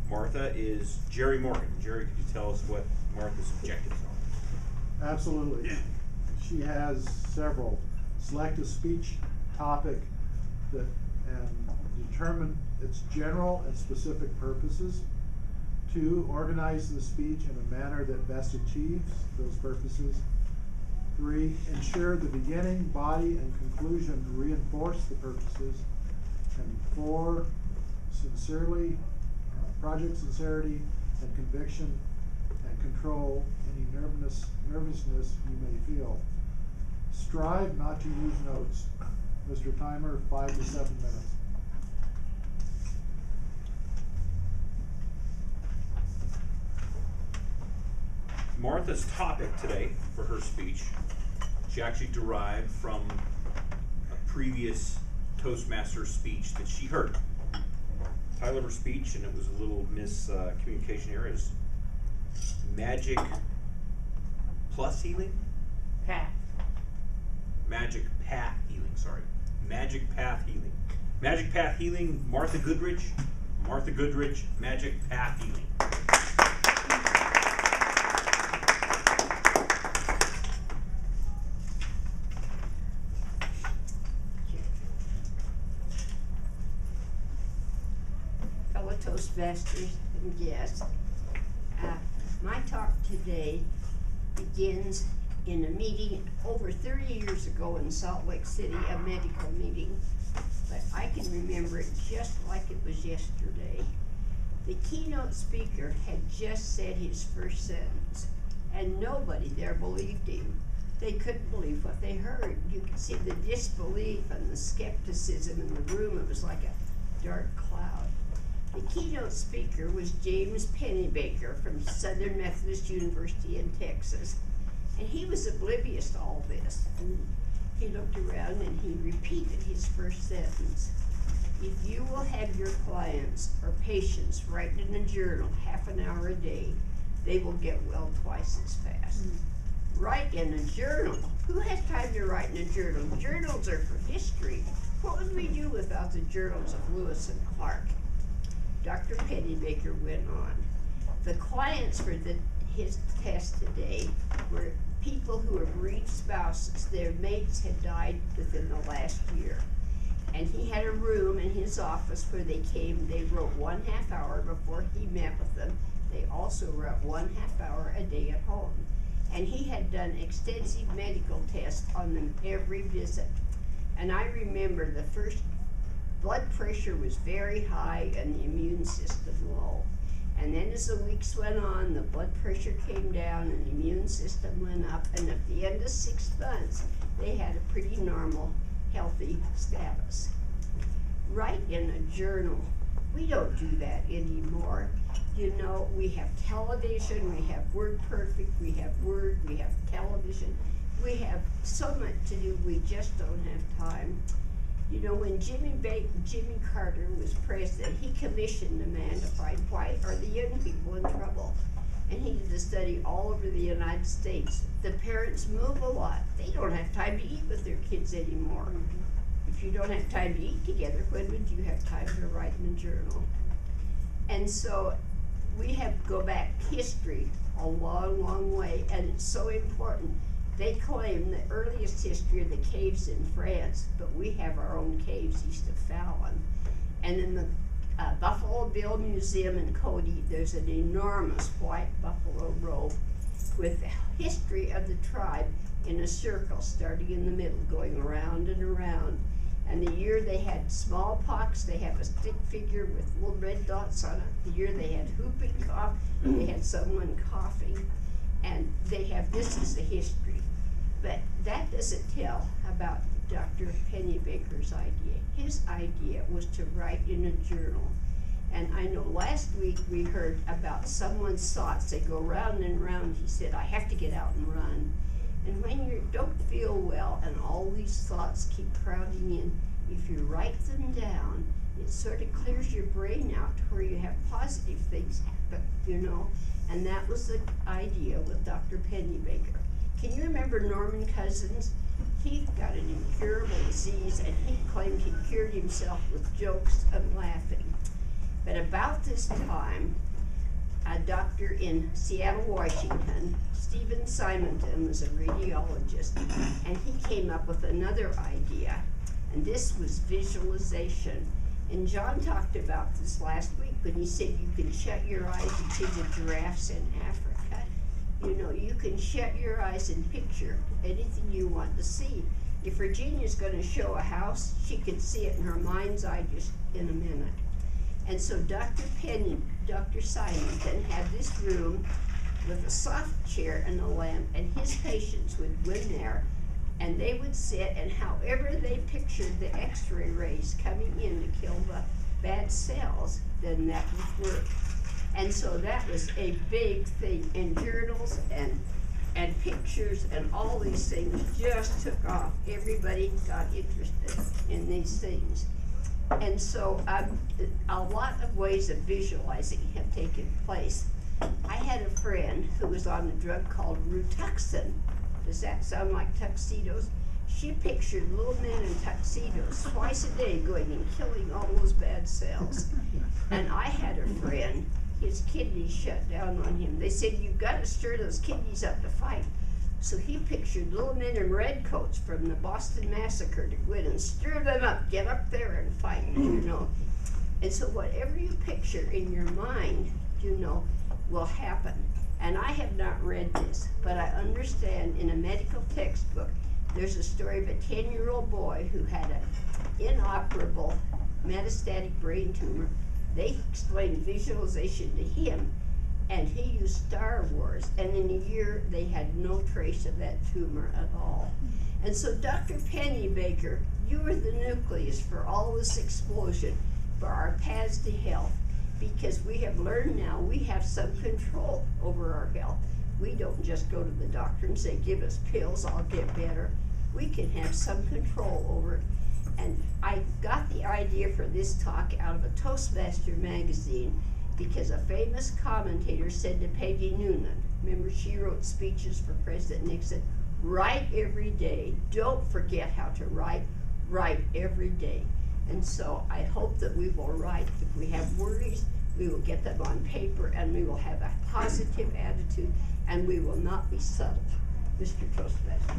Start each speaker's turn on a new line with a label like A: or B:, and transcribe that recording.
A: Martha is Jerry Morgan. Jerry, could you tell us what Martha's objectives are?
B: Absolutely. She has several. Select a speech topic that and determine its general and specific purposes. 2, organize the speech in a manner that best achieves those purposes. 3, ensure the beginning, body, and conclusion reinforce the purposes. And 4, project sincerity and conviction and control any nervousness you may feel. Strive not to use notes. Mr. Timer, 5 to 7 minutes.
A: Martha's topic today for her speech, she actually derived from a previous Toastmasters speech that she heard. The title of her speech, and it was a little miscommunication here, is Magic Plus Healing?
C: Path.
A: Magic Path Healing, sorry. Magic Path Healing. Magic Path Healing, Martha Goodrich. Martha Goodrich, Magic Path Healing.
C: Fellow Toastmasters and guests, my talk today begins in a meeting over 30 years ago in Salt Lake City, a medical meeting, but I can remember it just like it was yesterday. The keynote speaker had just said his first sentence, and nobody there believed him. They couldn't believe what they heard. You could see the disbelief and the skepticism in the room. It was like a dark cloud. The keynote speaker was James Pennybaker from Southern Methodist University in Texas. And he was oblivious to all this. And he looked around and he repeated his first sentence. If you will have your clients or patients write in a journal half an hour a day, they will get well twice as fast. Write in a journal. Who has time to write in a journal? Journals are for history. What would we do without the journals of Lewis and Clark? Dr. Pennybaker went on. The clients for his test today were people who have bereaved spouses. Their mates had died within the last year. And he had a room in his office where they came. They wrote 1 half hour before he met with them. They also wrote 1 half hour a day at home. And he had done extensive medical tests on them every visit. And I remember the first blood pressure was very high and the immune system low. And then as the weeks went on, the blood pressure came down and the immune system went up. And at the end of 6 months, they had a pretty normal, healthy status. Write in a journal. We don't do that anymore. You know, we have television, we have WordPerfect, we have Word, we have television. We have so much to do, we just don't have time. You know, when Jimmy Carter was president, he commissioned a man to find why are the young people in trouble. And he did a study all over the United States. The parents move a lot. They don't have time to eat with their kids anymore. If you don't have time to eat together, when would you have time to write in a journal? And so we have to go back history a long, long way, and it's so important. They claim the earliest history of the caves in France, but we have our own caves east of Fallon. And in the Buffalo Bill Museum in Cody, there's an enormous white buffalo robe with the history of the tribe in a circle starting in the middle, going around and around. And the year they had smallpox, they have a stick figure with little red dots on it. The year they had whooping cough, they had someone coughing. And they have, this is the history. But that doesn't tell about Dr. Pennybaker's idea. His idea was to write in a journal. And I know last week we heard about someone's thoughts. They go round and round. He said, I have to get out and run. And when you don't feel well and all these thoughts keep crowding in, if you write them down, it sort of clears your brain out to where you have positive things happen, you know. And that was the idea with Dr. Pennybaker. Can you remember Norman Cousins? He got an incurable disease and he claimed he cured himself with jokes and laughing. But about this time, a doctor in Seattle, Washington, Stephen Simonton, was a radiologist, and he came up with another idea, and this was visualization. And John talked about this last week when he said you can shut your eyes and see the giraffes in Africa. You know, you can shut your eyes and picture anything you want to see. If Virginia's gonna show a house, she can see it in her mind's eye just in a minute. And so Dr. Simonton had this room with a soft chair and a lamp, and his patients would go in there, and they would sit, and however they pictured the x-ray rays coming in to kill the bad cells, then that would work. And so that was a big thing, and journals and pictures and all these things just took off. Everybody got interested in these things. And so a lot of ways of visualizing have taken place. I had a friend who was on a drug called Rituxan. Does that sound like tuxedos? She pictured little men in tuxedos twice a day going and killing all those bad cells. And I had a friend, his kidneys shut down on him. They said, you've got to stir those kidneys up to fight. So he pictured little men in red coats from the Boston Massacre to go in and stir them up, get up there and fight, you know. And so whatever you picture in your mind, you know, will happen. And I have not read this, but I understand in a medical textbook, there's a story of a 10-year-old boy who had an inoperable metastatic brain tumor. They explained visualization to him, and he used Star Wars, and in a year they had no trace of that tumor at all. And so Dr. Pennybaker, you are the nucleus for all this explosion, for our paths to health, because we have learned now we have some control over our health. We don't just go to the doctor and say, give us pills, I'll get better. We can have some control over it. And I got the idea for this talk out of a Toastmaster magazine, because a famous commentator said to Peggy Noonan, remember she wrote speeches for President Nixon, write every day, don't forget how to write every day. And so I hope that we will write. If we have worries, we will get them on paper, and we will have a positive attitude, and we will not be subtle. Mr. Toastmaster.